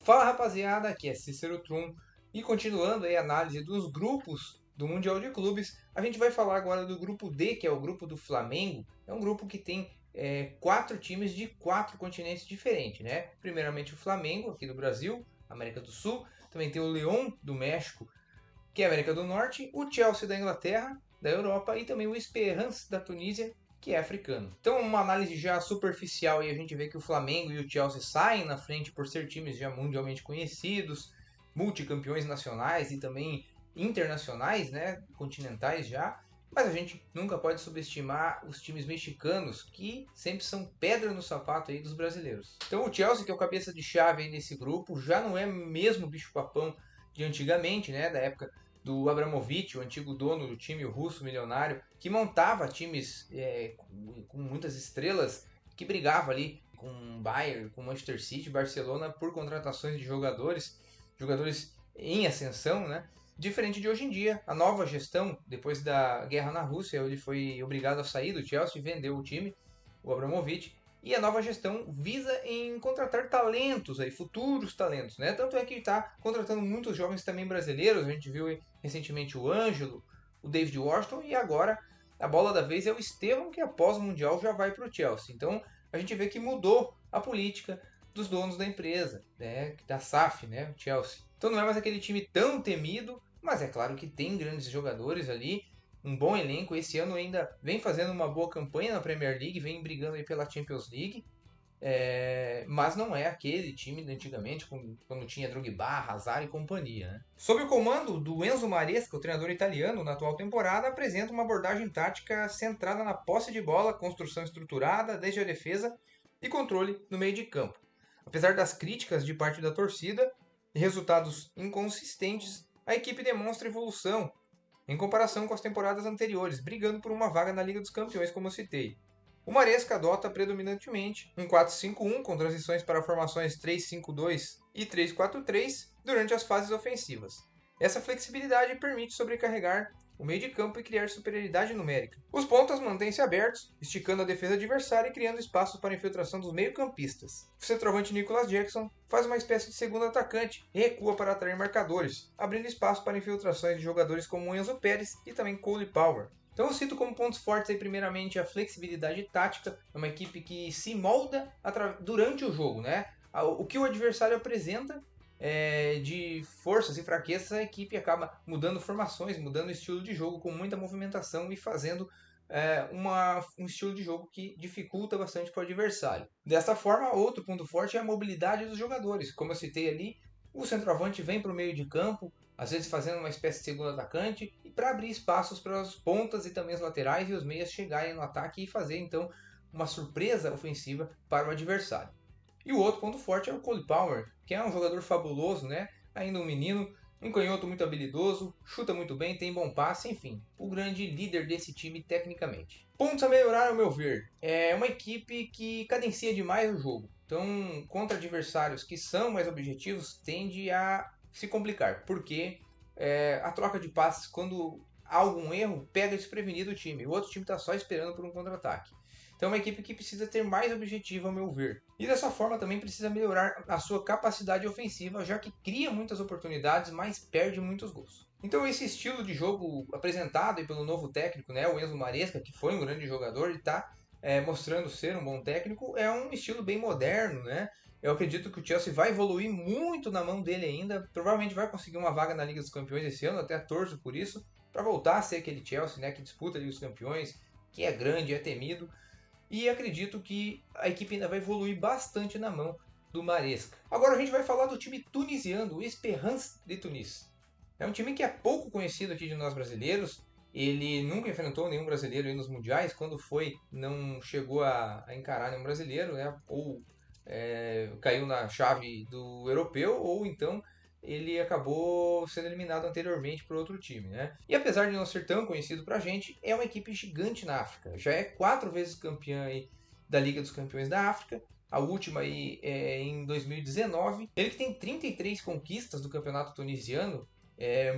Fala rapaziada, aqui é Cícero Trum e continuando aí a análise dos grupos do Mundial de Clubes, a gente vai falar agora do grupo D, que é o grupo do Flamengo. É um grupo que tem 4 times de 4 continentes diferentes, né? Primeiramente o Flamengo, aqui do Brasil, América do Sul. Também tem o León do México, que é América do Norte. O Chelsea da Inglaterra, da Europa. E também o Esperance da Tunísia, que é africano. Então, uma análise já superficial e a gente vê que o Flamengo e o Chelsea saem na frente por ser times já mundialmente conhecidos, multicampeões nacionais e também internacionais, né, continentais já. Mas a gente nunca pode subestimar os times mexicanos, que sempre são pedra no sapato aí dos brasileiros. Então o Chelsea, que é o cabeça de chave aí nesse grupo, já não é mesmo o bicho-papão de antigamente, né, da época do Abramovich, o antigo dono do time, o russo milionário, que montava times com muitas estrelas, que brigava ali com o Bayern, com o Manchester City, Barcelona, por contratações de jogadores em ascensão, né? Diferente de hoje em dia, a nova gestão, depois da guerra na Rússia, ele foi obrigado a sair do Chelsea, vendeu o time, o Abramovich, e a nova gestão visa em contratar talentos aí, futuros talentos, né? Tanto é que está contratando muitos jovens também brasileiros. A gente viu recentemente o Ângelo, o David Washington, e agora a bola da vez é o Estevão, que após o Mundial já vai para o Chelsea. Então a gente vê que mudou a política dos donos da empresa, né? Da SAF, né? O Chelsea. Então não é mais aquele time tão temido, mas é claro que tem grandes jogadores ali, um bom elenco. Esse ano ainda vem fazendo uma boa campanha na Premier League, vem brigando aí pela Champions League, mas não é aquele time de antigamente, quando tinha Drogba, Hazard e companhia, né? Sob o comando do Enzo Maresca, o treinador italiano, na atual temporada, apresenta uma abordagem tática centrada na posse de bola, construção estruturada desde a defesa e controle no meio de campo. Apesar das críticas de parte da torcida e resultados inconsistentes, a equipe demonstra evolução em comparação com as temporadas anteriores, brigando por uma vaga na Liga dos Campeões, como eu citei. O Maresca adota predominantemente um 4-5-1 com transições para formações 3-5-2 e 3-4-3 durante as fases ofensivas. Essa flexibilidade permite sobrecarregar o meio de campo e criar superioridade numérica. Os pontas mantêm-se abertos, esticando a defesa adversária e criando espaços para a infiltração dos meio-campistas. O centroavante Nicolas Jackson faz uma espécie de segundo atacante e recua para atrair marcadores, abrindo espaço para infiltrações de jogadores como Enzo Pérez e também Cole Palmer. Então eu cito como pontos fortes aí primeiramente a flexibilidade tática, é uma equipe que se molda durante o jogo, né? O que o adversário apresenta de forças e fraquezas, a equipe acaba mudando formações, mudando o estilo de jogo com muita movimentação e fazendo um estilo de jogo que dificulta bastante para o adversário. Dessa forma, outro ponto forte é a mobilidade dos jogadores. Como eu citei ali, o centroavante vem para o meio de campo, às vezes fazendo uma espécie de segundo atacante, e para abrir espaços para as pontas e também as laterais e os meias chegarem no ataque e fazer então uma surpresa ofensiva para o adversário. E o outro ponto forte é o Cole Palmer, que é um jogador fabuloso, né? Ainda um menino, um canhoto muito habilidoso, chuta muito bem, tem bom passe, enfim, o grande líder desse time tecnicamente. Pontos a melhorar, ao meu ver, é uma equipe que cadencia demais o jogo. Então, contra adversários que são mais objetivos, tende a se complicar, porque a troca de passes, quando há algum erro, pega desprevenido o time. O outro time está só esperando por um contra-ataque. Então é uma equipe que precisa ter mais objetivo, ao meu ver. E dessa forma também precisa melhorar a sua capacidade ofensiva, já que cria muitas oportunidades, mas perde muitos gols. Então esse estilo de jogo apresentado pelo novo técnico, né, o Enzo Maresca, que foi um grande jogador e está mostrando ser um bom técnico, é um estilo bem moderno, né? Eu acredito que o Chelsea vai evoluir muito na mão dele ainda. Provavelmente vai conseguir uma vaga na Liga dos Campeões esse ano, até torço por isso, para voltar a ser aquele Chelsea, né, que disputa a Liga dos Campeões, que é grande, é temido. E acredito que a equipe ainda vai evoluir bastante na mão do Maresca. Agora a gente vai falar do time tunisiano, o Esperance de Tunis. É um time que é pouco conhecido aqui de nós brasileiros. Ele nunca enfrentou nenhum brasileiro aí nos mundiais. Quando foi, não chegou a encarar nenhum brasileiro, né? Ou caiu na chave do europeu, ou então ele acabou sendo eliminado anteriormente por outro time, né? E apesar de não ser tão conhecido pra gente, é uma equipe gigante na África. Já é 4 vezes campeã aí da Liga dos Campeões da África. A última aí é em 2019. Ele que tem 33 conquistas do campeonato tunisiano,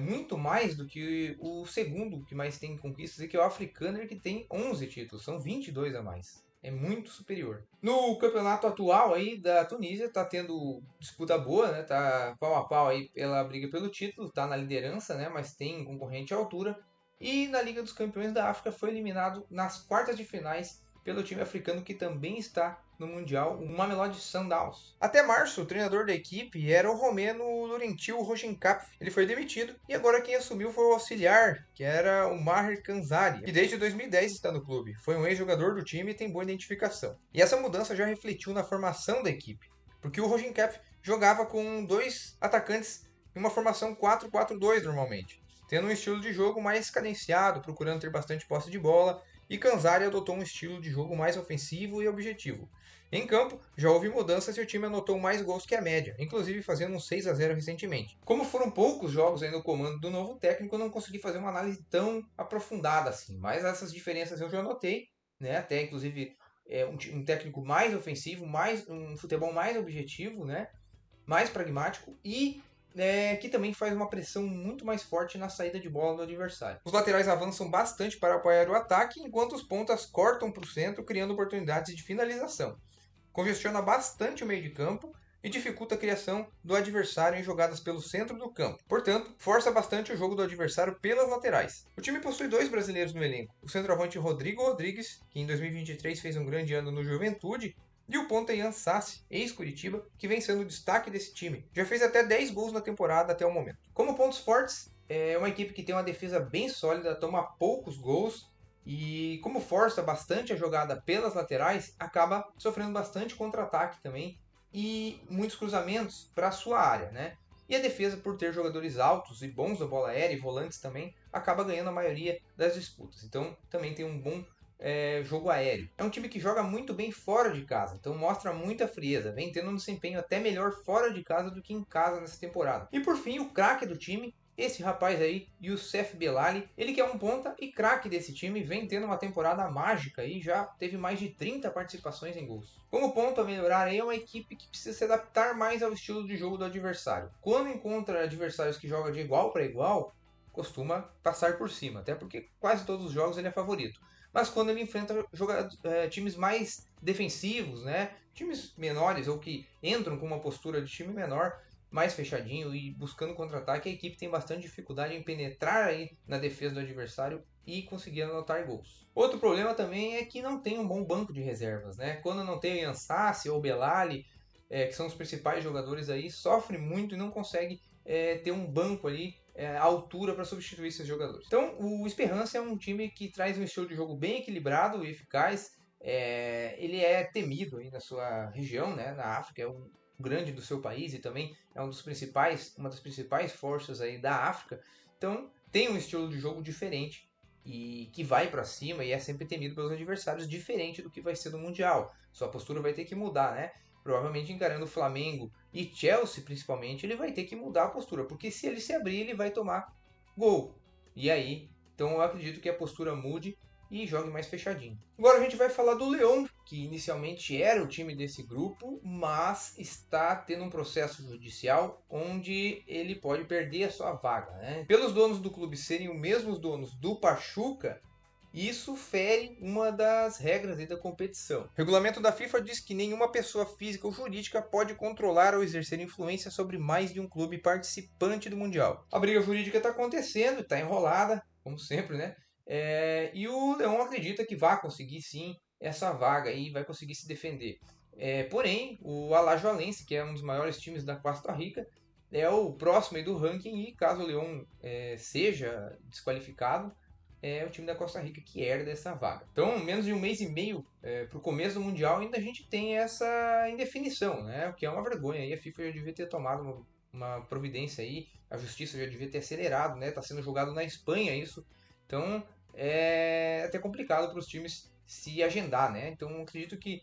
muito mais do que o segundo que mais tem conquistas, que é o Afrikaner, que tem 11 títulos, são 22 a mais. É muito superior. No campeonato atual aí da Tunísia, tá tendo disputa boa, né? Tá pau a pau aí pela briga pelo título, tá na liderança, né? Mas tem concorrente à altura. E na Liga dos Campeões da África foi eliminado nas quartas de finais pelo time africano que também está no Mundial, o Mamelodi Sundowns. Até março, o treinador da equipe era o romeno Laurentiu Rogenkapf. Ele foi demitido e agora quem assumiu foi o auxiliar, que era o Maher Kanzari, que desde 2010 está no clube. Foi um ex-jogador do time e tem boa identificação. E essa mudança já refletiu na formação da equipe, porque o Rogenkapf jogava com 2 atacantes em uma formação 4-4-2 normalmente, tendo um estilo de jogo mais cadenciado, procurando ter bastante posse de bola, e Kanzari adotou um estilo de jogo mais ofensivo e objetivo. Em campo, já houve mudanças e o time anotou mais gols que a média, inclusive fazendo um 6-0 recentemente. Como foram poucos jogos aí no comando do novo técnico, eu não consegui fazer uma análise tão aprofundada assim, mas essas diferenças eu já notei, né? Até inclusive um técnico mais ofensivo, um futebol mais objetivo, né? Mais pragmático e que também faz uma pressão muito mais forte na saída de bola do adversário. Os laterais avançam bastante para apoiar o ataque, enquanto os pontas cortam para o centro, criando oportunidades de finalização. Congestiona bastante o meio de campo e dificulta a criação do adversário em jogadas pelo centro do campo. Portanto, força bastante o jogo do adversário pelas laterais. O time possui 2 brasileiros no elenco. O centroavante Rodrigo Rodrigues, que em 2023 fez um grande ano no Juventude, e o ponta Ian Sassi, ex-Curitiba, que vem sendo o destaque desse time. Já fez até 10 gols na temporada até o momento. Como pontos fortes, é uma equipe que tem uma defesa bem sólida, toma poucos gols e como força bastante a jogada pelas laterais, acaba sofrendo bastante contra-ataque também e muitos cruzamentos para a sua área, né? E a defesa, por ter jogadores altos e bons na bola aérea e volantes também, acaba ganhando a maioria das disputas. Então também tem um bom jogo aéreo. É um time que joga muito bem fora de casa, então mostra muita frieza, vem tendo um desempenho até melhor fora de casa do que em casa nessa temporada. E por fim, o craque do time, esse rapaz aí, Youssef Bellali, ele que é um ponta e craque desse time, vem tendo uma temporada mágica e já teve mais de 30 participações em gols. Como ponto a melhorar aí é uma equipe que precisa se adaptar mais ao estilo de jogo do adversário. Quando encontra adversários que jogam de igual para igual, costuma passar por cima, até porque quase todos os jogos ele é favorito. Mas quando ele enfrenta times mais defensivos, né? Times menores ou que entram com uma postura de time menor, mais fechadinho e buscando contra-ataque, a equipe tem bastante dificuldade em penetrar aí na defesa do adversário e conseguir anotar gols. Outro problema também é que não tem um bom banco de reservas, né? Quando não tem o Ian Sassi ou o Bellali, que são os principais jogadores aí, sofre muito e não consegue ter um banco ali à altura para substituir esses jogadores. Então, o Esperance é um time que traz um estilo de jogo bem equilibrado e eficaz. Ele é temido aí na sua região, né? Na África, é um grande do seu país e também é uma das principais forças aí da África. Então, tem um estilo de jogo diferente e que vai para cima e é sempre temido pelos adversários, diferente do que vai ser no Mundial. Sua postura vai ter que mudar, né? Provavelmente encarando o Flamengo e Chelsea principalmente, ele vai ter que mudar a postura, porque se ele se abrir, ele vai tomar gol. E aí, então eu acredito que a postura mude e jogue mais fechadinho. Agora a gente vai falar do Lyon, que inicialmente era o time desse grupo, mas está tendo um processo judicial onde ele pode perder a sua vaga, né? Pelos donos do clube serem os mesmos donos do Pachuca, isso fere uma das regras da competição. O regulamento da FIFA diz que nenhuma pessoa física ou jurídica pode controlar ou exercer influência sobre mais de um clube participante do Mundial. A briga jurídica está acontecendo, está enrolada, como sempre, né? E o Leão acredita que vai conseguir sim essa vaga e vai conseguir se defender. Porém, o Alajuelense, que é um dos maiores times da Costa Rica, é o próximo aí do ranking e caso o Leão seja desqualificado, é o time da Costa Rica que herda essa vaga. Então, menos de um mês e meio para o começo do Mundial, ainda a gente tem essa indefinição, né? O que é uma vergonha. E a FIFA já devia ter tomado uma providência aí, a justiça já devia ter acelerado, né? Está sendo jogado na Espanha isso. Então, é até complicado para os times se agendar, né? Então, acredito que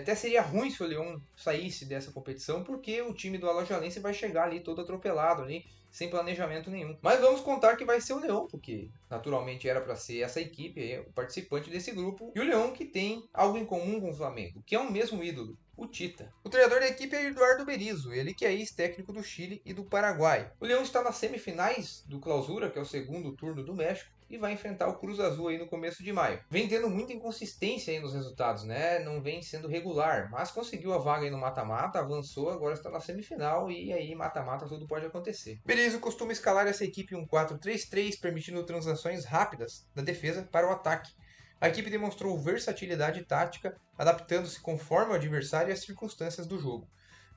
até seria ruim se o Leão saísse dessa competição, porque o time do Alajuelense vai chegar ali todo atropelado ali, sem planejamento nenhum. Mas vamos contar que vai ser o Leão, porque naturalmente era para ser essa equipe, o participante desse grupo, e o Leão que tem algo em comum com o Flamengo, que é o mesmo ídolo, o Tita. O treinador da equipe é Eduardo Berizzo, ele que é ex-técnico do Chile e do Paraguai. O Leão está nas semifinais do Clausura, que é o segundo turno do México, e vai enfrentar o Cruz Azul aí no começo de maio. Vem tendo muita inconsistência aí nos resultados, né? Não vem sendo regular, mas conseguiu a vaga aí no mata-mata, avançou, agora está na semifinal e aí mata-mata tudo pode acontecer. Berizzo costuma escalar essa equipe em um 4-3-3, permitindo transações rápidas da defesa para o ataque. A equipe demonstrou versatilidade tática, adaptando-se conforme o adversário e as circunstâncias do jogo.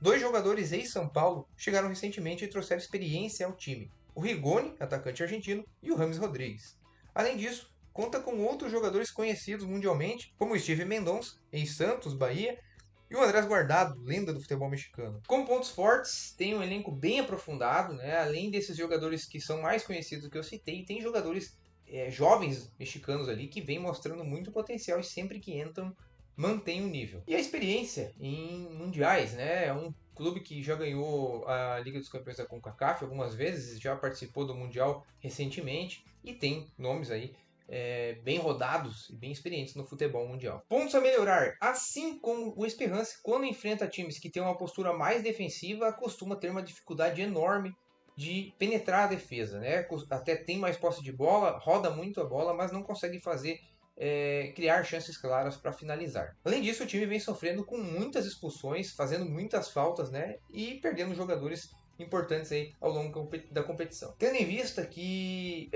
2 jogadores ex-São Paulo chegaram recentemente e trouxeram experiência ao time. O Rigoni, atacante argentino, e o Rames Rodrigues. Além disso, conta com outros jogadores conhecidos mundialmente, como o Steve Mendonça, ex-Santos, Bahia, e o Andrés Guardado, lenda do futebol mexicano. Como pontos fortes, tem um elenco bem aprofundado, né? Além desses jogadores que são mais conhecidos que eu citei, tem jogadores jovens mexicanos ali que vêm mostrando muito potencial e sempre que entram mantém o nível. E a experiência em mundiais, né? É um clube que já ganhou a Liga dos Campeões da CONCACAF algumas vezes, já participou do Mundial recentemente e tem nomes aí bem rodados e bem experientes no futebol mundial. Pontos a melhorar. Assim como o Esperance, quando enfrenta times que têm uma postura mais defensiva, costuma ter uma dificuldade enorme de penetrar a defesa, né? Até tem mais posse de bola, roda muito a bola, mas não consegue fazer criar chances claras para finalizar. Além disso, o time vem sofrendo com muitas expulsões, fazendo muitas faltas, né? E perdendo jogadores importantes aí ao longo da competição. Tendo em vista que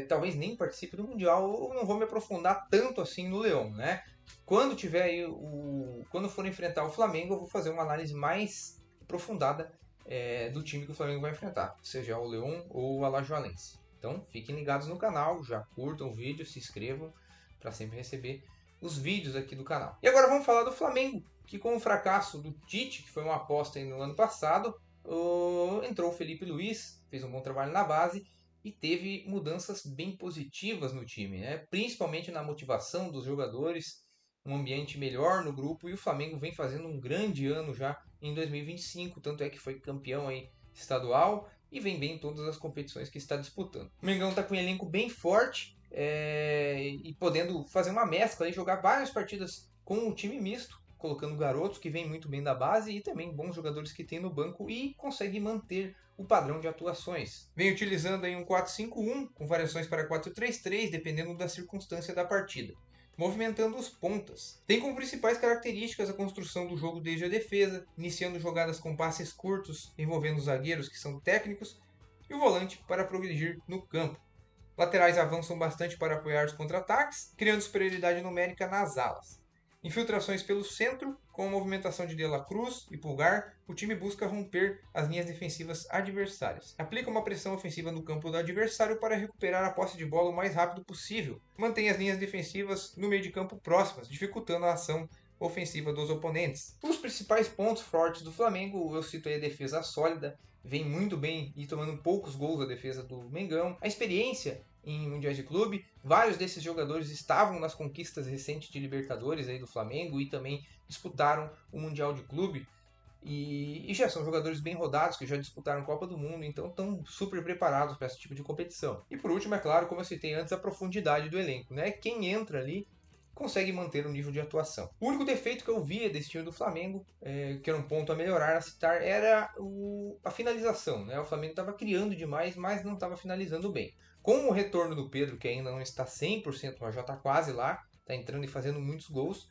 talvez nem participe do Mundial, eu não vou me aprofundar tanto assim no Leão, né? Quando tiver aí quando for enfrentar o Flamengo, eu vou fazer uma análise mais aprofundada do time que o Flamengo vai enfrentar, seja o Leão ou o Alajuelense. Então fiquem ligados no canal, já curtam o vídeo, se inscrevam para sempre receber os vídeos aqui do canal. E agora vamos falar do Flamengo, que com o fracasso do Tite, que foi uma aposta no ano passado, entrou o Felipe Luiz, fez um bom trabalho na base e teve mudanças bem positivas no time, né? Principalmente na motivação dos jogadores, um ambiente melhor no grupo, e o Flamengo vem fazendo um grande ano já em 2025, tanto é que foi campeão aí estadual e vem bem em todas as competições que está disputando. O Mengão está com um elenco bem forte e podendo fazer uma mescla e jogar várias partidas com um time misto, colocando garotos que vêm muito bem da base e também bons jogadores que tem no banco e consegue manter o padrão de atuações. Vem utilizando aí um 4-5-1 com variações para 4-3-3, dependendo da circunstância da partida, movimentando os pontas. Tem como principais características a construção do jogo desde a defesa, iniciando jogadas com passes curtos, envolvendo os zagueiros que são técnicos, e o volante para progredir no campo. Laterais avançam bastante para apoiar os contra-ataques, criando superioridade numérica nas alas. Infiltrações pelo centro, com a movimentação de De La Cruz e Pulgar, o time busca romper as linhas defensivas adversárias. Aplica uma pressão ofensiva no campo do adversário para recuperar a posse de bola o mais rápido possível. Mantém as linhas defensivas no meio de campo próximas, dificultando a ação ofensiva dos oponentes. Os principais pontos fortes do Flamengo, eu cito aí a defesa sólida, vem muito bem e tomando poucos gols a defesa do Mengão. A experiência em mundiais de clube, vários desses jogadores estavam nas conquistas recentes de Libertadores aí do Flamengo e também disputaram o Mundial de Clube. E já são jogadores bem rodados, que já disputaram Copa do Mundo, então estão super preparados para esse tipo de competição. E por último, é claro, como eu citei antes, a profundidade do elenco, né? Quem entra ali consegue manter o nível de atuação. O único defeito que eu via desse time do Flamengo, que era um ponto a melhorar, a citar, era a finalização, né? O Flamengo estava criando demais, mas não estava finalizando bem. Com o retorno do Pedro, que ainda não está 100%, mas já está quase lá, está entrando e fazendo muitos gols,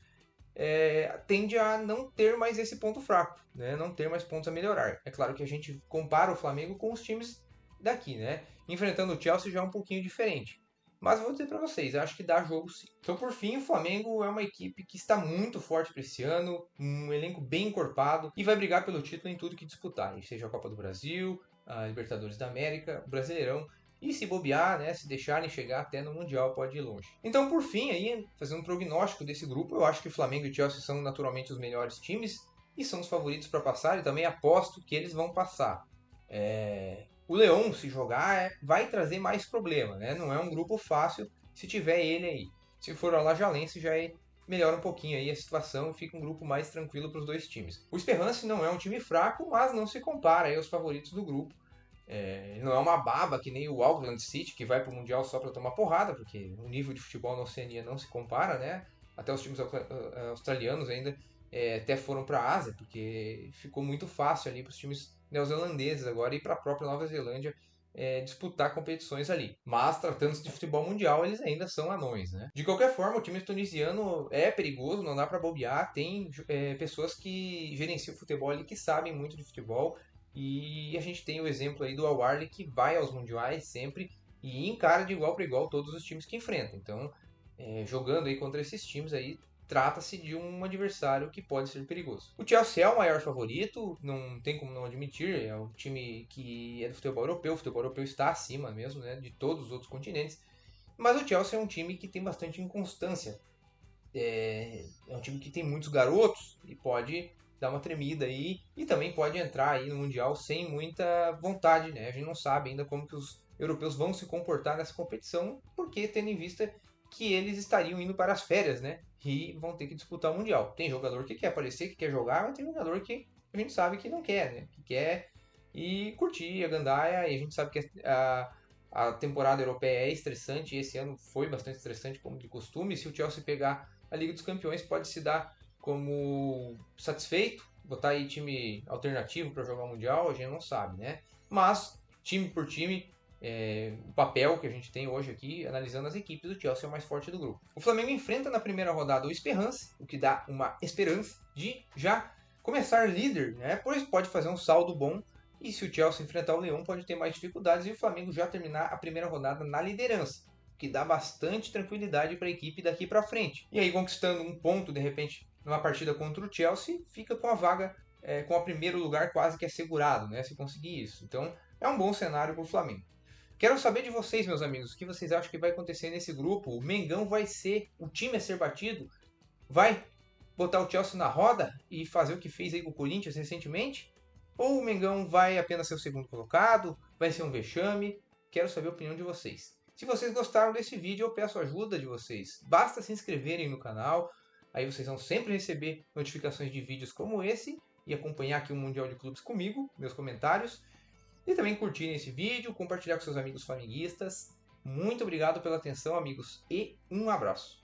tende a não ter mais esse ponto fraco, né? Não ter mais pontos a melhorar. É claro que a gente compara o Flamengo com os times daqui, né? Enfrentando o Chelsea já é um pouquinho diferente. Mas vou dizer para vocês, acho que dá jogo sim. Então, por fim, o Flamengo é uma equipe que está muito forte para esse ano, um elenco bem encorpado e vai brigar pelo título em tudo que disputar, seja a Copa do Brasil, a Libertadores da América, o Brasileirão. E se bobear, né, se deixarem chegar até no Mundial, pode ir longe. Então, por fim, aí, fazendo um prognóstico desse grupo, eu acho que o Flamengo e o Chelsea são naturalmente os melhores times e são os favoritos para passar, e também aposto que eles vão passar. O Leão, se jogar, vai trazer mais problema, né? Não é um grupo fácil se tiver ele aí. Se for o Alajuelense, já melhora um pouquinho aí a situação, fica um grupo mais tranquilo para os dois times. O Esperance não é um time fraco, mas não se compara aí aos favoritos do grupo. Não é uma baba que nem o Auckland City, que vai para o Mundial só para tomar porrada, porque o nível de futebol na Oceania não se compara, né? Até os times australianos ainda até foram para a Ásia, porque ficou muito fácil ali para os times neozelandeses agora e para a própria Nova Zelândia disputar competições ali. Mas, tratando-se de futebol mundial, eles ainda são anões, né? De qualquer forma, o time tunisiano é perigoso, não dá para bobear. Tem pessoas que gerenciam o futebol ali, que sabem muito de futebol. E a gente tem o exemplo aí do Al Ahly, que vai aos mundiais sempre e encara de igual para igual todos os times que enfrenta. Então, jogando aí contra esses times aí, trata-se de um adversário que pode ser perigoso. O Chelsea é o maior favorito, não tem como não admitir, é um time que é do o futebol europeu está acima mesmo, né, de todos os outros continentes, mas o Chelsea é um time que tem bastante inconstância, é um time que tem muitos garotos e pode dar uma tremida aí, e também pode entrar aí no Mundial sem muita vontade, né, a gente não sabe ainda como que os europeus vão se comportar nessa competição, porque tendo em vista que eles estariam indo para as férias, né? E vão ter que disputar o Mundial. Tem jogador que quer aparecer, que quer jogar, mas tem jogador que a gente sabe que não quer, né? Que quer ir curtir a gandaia, e a gente sabe que a temporada europeia é estressante, e esse ano foi bastante estressante, como de costume. Se o Chelsea pegar a Liga dos Campeões, pode se dar como satisfeito, botar aí time alternativo para jogar o Mundial, a gente não sabe, né? Mas, time por time, o papel que a gente tem hoje aqui, analisando as equipes, o Chelsea é o mais forte do grupo. O Flamengo enfrenta na primeira rodada o Esperance, o que dá uma esperança de já começar líder, né? Pois pode fazer um saldo bom, e se o Chelsea enfrentar o Leão, pode ter mais dificuldades, e o Flamengo já terminar a primeira rodada na liderança, o que dá bastante tranquilidade para a equipe daqui para frente. E aí, conquistando um ponto, de repente, numa partida contra o Chelsea, fica com a vaga, com o primeiro lugar quase que assegurado, né? Se conseguir isso. Então, é um bom cenário para o Flamengo. Quero saber de vocês, meus amigos, o que vocês acham que vai acontecer nesse grupo? O Mengão vai ser o time a ser batido? Vai botar o Chelsea na roda e fazer o que fez aí com o Corinthians recentemente? Ou o Mengão vai apenas ser o segundo colocado? Vai ser um vexame? Quero saber a opinião de vocês. Se vocês gostaram desse vídeo, eu peço a ajuda de vocês. Basta se inscreverem no canal, aí vocês vão sempre receber notificações de vídeos como esse e acompanhar aqui o Mundial de Clubes comigo, meus comentários. E também curtirem esse vídeo, compartilhar com seus amigos flamenguistas. Muito obrigado pela atenção, amigos, e um abraço.